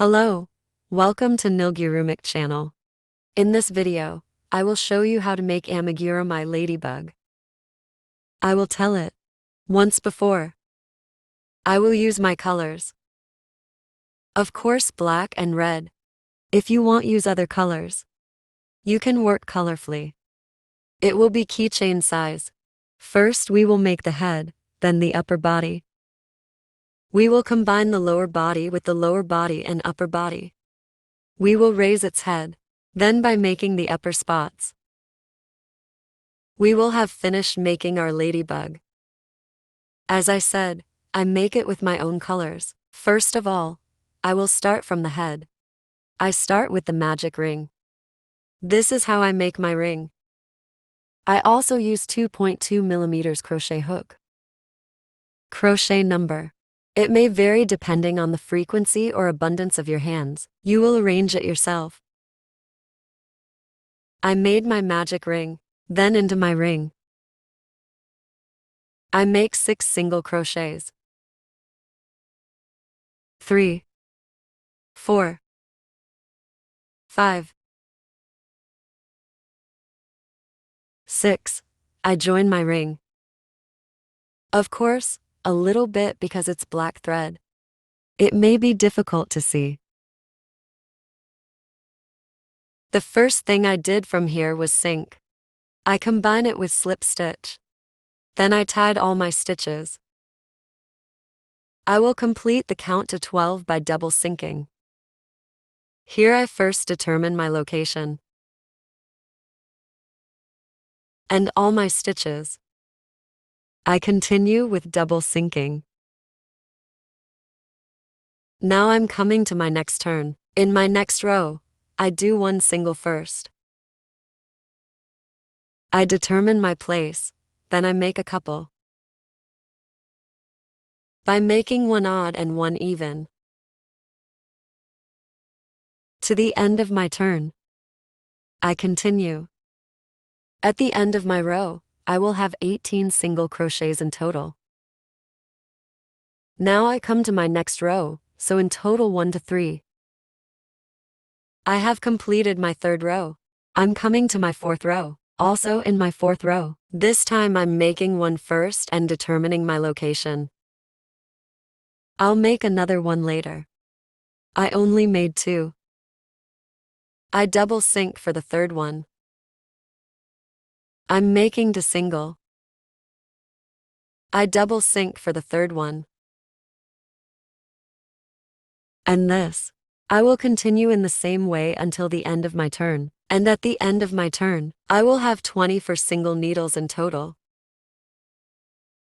Hello, welcome to Amigurumi channel. In this video, I will show you how to make Amigurumi ladybug. I will tell it once before. I will use my colors. Of course, black and red. If you want use other colors, you can work colorfully. It will be keychain size. First we will make the head, then the upper body. We will combine the lower body with the lower body and upper body. We will raise its head, then by making the upper spots, we will have finished making our ladybug. As I said, I make it with my own colors. First of all, I will start from the head. I start with the magic ring. This is how I make my ring. I also use 2.2 millimeters crochet hook. Crochet number. It may vary depending on the frequency or abundance of your hands. You will arrange it yourself. I made my magic ring, then into my ring, I make 6 single crochets. 3, 4, 5, 6. I join my ring. Of course, a little bit because it's black thread. It may be difficult to see. The first thing I did from here was sink. I combine it with slip stitch. Then I tied all my stitches. I will complete the count to 12 by double sinking. Here I first determine my location and all my stitches. I continue with double sinking. Now I'm coming to my next turn. In my next row, I do one single first. I determine my place, then I make a couple. By making one odd and one even. To the end of my turn, I continue. At the end of my row, I will have 18 single crochets in total. Now I come to my next row, so in total 1 to 3. I have completed my third row. I'm coming to my fourth row. Also in my fourth row, this time I'm making one first and determining my location. I'll make another one later. I only made 2. I double sink for the third one. I'm making the single. I double sink for the third one. And this. I will continue in the same way until the end of my turn. And at the end of my turn, I will have 24 single needles in total.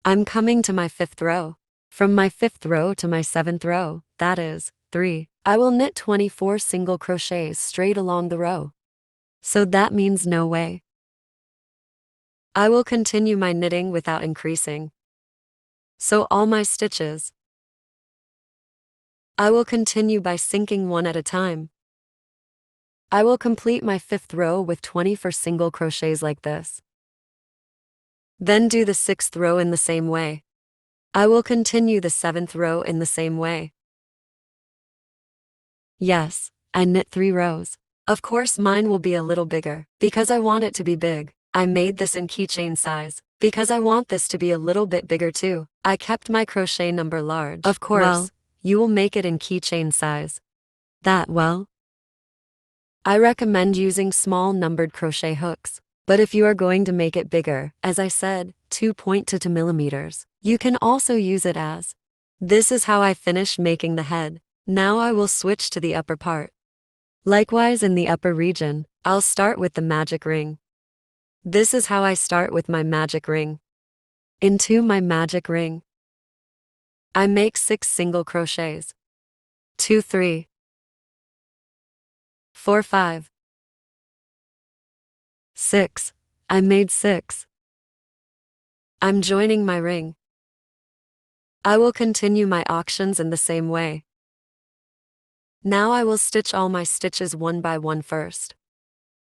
I'm coming to my fifth row. From my fifth row to my seventh row, that is, 3, I will knit 24 single crochets straight along the row. So that means no way. I will continue my knitting without increasing. So all my stitches, I will continue by sinking one at a time. I will complete my fifth row with 24 single crochets like this. Then do the sixth row in the same way. I will continue the seventh row in the same way. Yes, I knit 3 rows. Of course mine will be a little bigger, because I want it to be big. I made this in keychain size, because I want this to be a little bit bigger too. I kept my crochet number large. Of course, you will make it in keychain size. I recommend using small numbered crochet hooks. But if you are going to make it bigger, as I said, 2.2 millimeters, you can also use it as. This is how I finish making the head. Now I will switch to the upper part. Likewise in the upper region, I'll start with the magic ring. This is how I start with my magic ring. Into my magic ring, I make 6 single crochets. 2, 3, 4, 5, 6. I made 6. I'm joining my ring. I will continue my auctions in the same way. Now I will stitch all my stitches one by one first.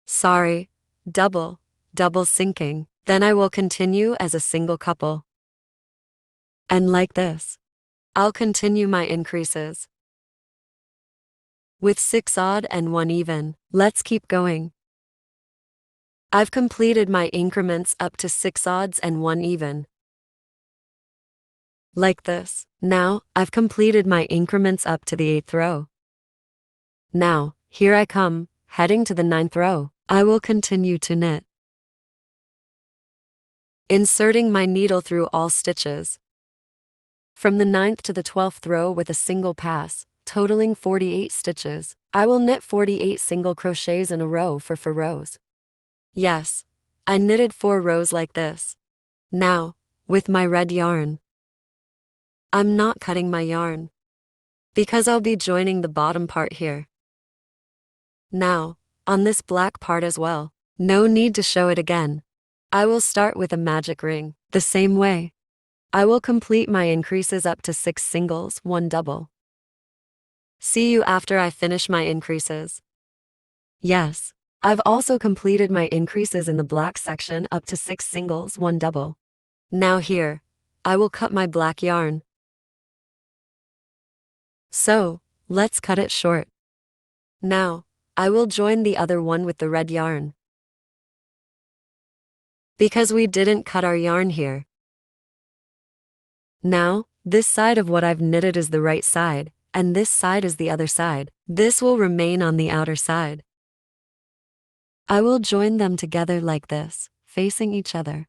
Sorry, double sinking. Then I will continue as a single couple. And like this, I'll continue my increases. with 6 odd and 1 even. Let's keep going. I've completed my increments up to 6 odds and 1 even. Like this. Now, I've completed my increments up to the 8th row. Now, here I come, heading to the 9th row. I will continue to knit, inserting my needle through all stitches. From the 9th to the 12th row with a single pass, totaling 48 stitches. I will knit 48 single crochets in a row for 4 rows. Yes, I knitted 4 rows like this. Now, with my red yarn, I'm not cutting my yarn, because I'll be joining the bottom part here. Now, on this black part as well, no need to show it again. I will start with a magic ring. The same way, I will complete my increases up to 6 singles, 1 double. See you after I finish my increases. Yes, I've also completed my increases in the black section up to 6 singles, 1 double. Now here, I will cut my black yarn. So, let's cut it short. Now, I will join the other one with the red yarn, because we didn't cut our yarn here. Now, this side of what I've knitted is the right side, and this side is the other side. This will remain on the outer side. I will join them together like this, facing each other.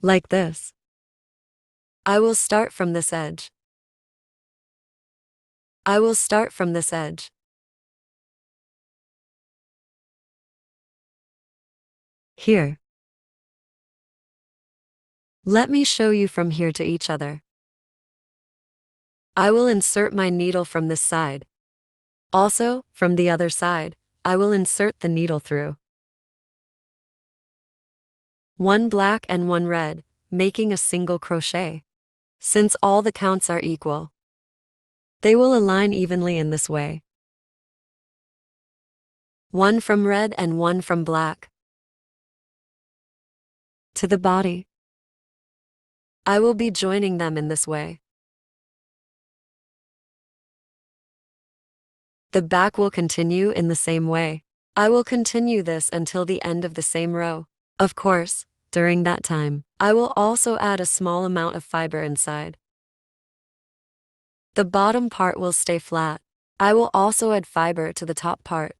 Like this. I will start from this edge. I will start from this edge. Here. Let me show you from here to each other. I will insert my needle from this side. Also, from the other side, I will insert the needle through. 1 black and 1 red, making a single crochet. Since all the counts are equal, they will align evenly in this way. 1 from red and 1 from black. To the body, I will be joining them in this way. The back will continue in the same way. I will continue this until the end of the same row. Of course, during that time, I will also add a small amount of fiber inside. The bottom part will stay flat. I will also add fiber to the top part.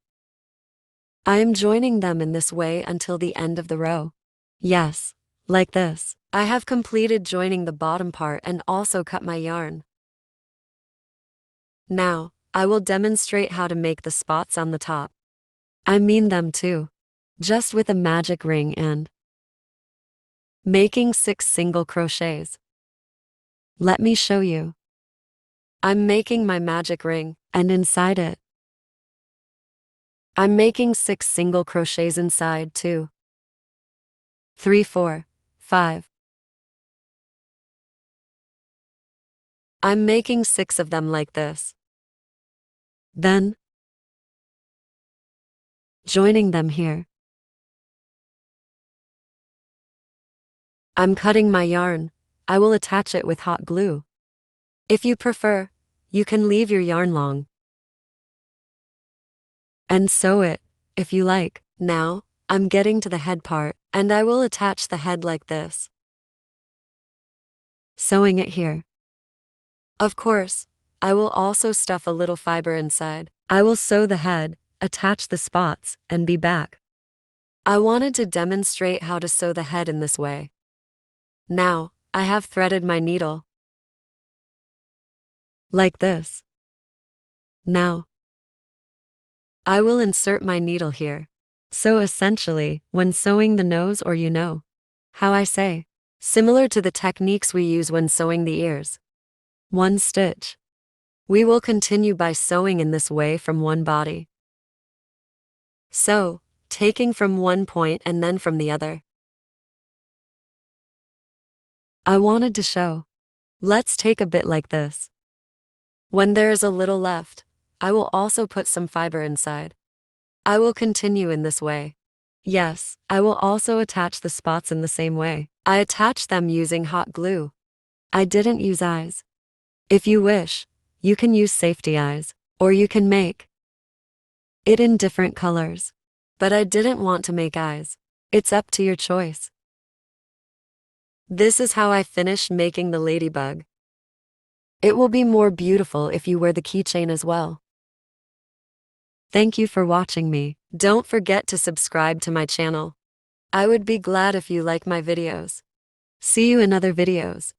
I am joining them in this way until the end of the row. Yes, like this. I have completed joining the bottom part and also cut my yarn. Now, I will demonstrate how to make the spots on the top. I mean them too. Just with a magic ring and making 6 single crochets. Let me show you. I'm making my magic ring, and inside it, I'm making 6 single crochets inside 2, 3, 4, 5. I'm making 6 of them like this. Then, joining them here. I'm cutting my yarn. I will attach it with hot glue. If you prefer, you can leave your yarn long and sew it, if you like. Now, I'm getting to the head part, and I will attach the head like this, sewing it here. Of course, I will also stuff a little fiber inside. I will sew the head, attach the spots, and be back. I wanted to demonstrate how to sew the head in this way. Now, I have threaded my needle. Like this. Now, I will insert my needle here. So essentially, when sewing the nose, or you know how I say, similar to the techniques we use when sewing the ears. 1 stitch. We will continue by sewing in this way from one body. So, taking from one point and then from the other. I wanted to show. Let's take a bit like this. When there is a little left, I will also put some fiber inside. I will continue in this way. Yes, I will also attach the spots in the same way. I attach them using hot glue. I didn't use eyes. If you wish, you can use safety eyes. Or you can make it in different colors. But I didn't want to make eyes. It's up to your choice. This is how I finished making the ladybug. It will be more beautiful if you wear the keychain as well. Thank you for watching me. Don't forget to subscribe to my channel. I would be glad if you like my videos. See you in other videos.